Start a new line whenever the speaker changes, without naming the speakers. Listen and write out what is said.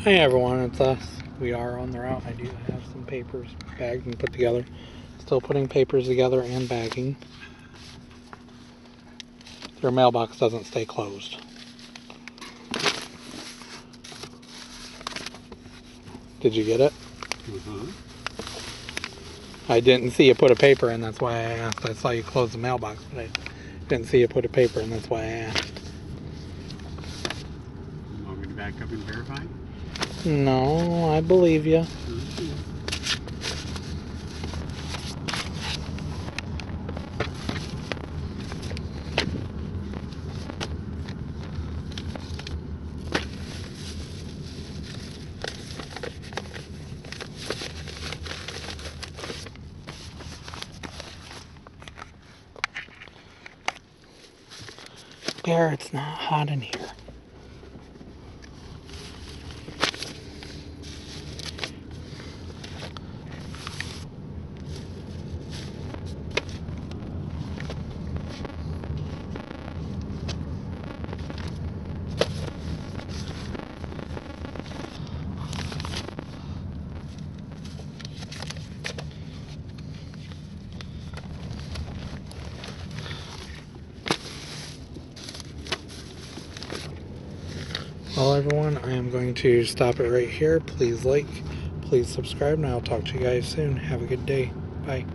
Hey everyone, it's us. We are on the route. I do have some papers bagged and put together. Still putting papers together and bagging. Their mailbox doesn't stay closed. Did you get it?
Mm-hmm.
I didn't see you put a paper in, that's why I asked. I saw you close the mailbox, but I didn't see you put a paper in, that's why I asked.
You want me to back up and verify?
No, I believe you.
Mm-hmm.
Bear, it's not hot in here. Well everyone, I am going to stop it right here. Please like, please subscribe, and I'll talk to you guys soon. Have a good day. Bye.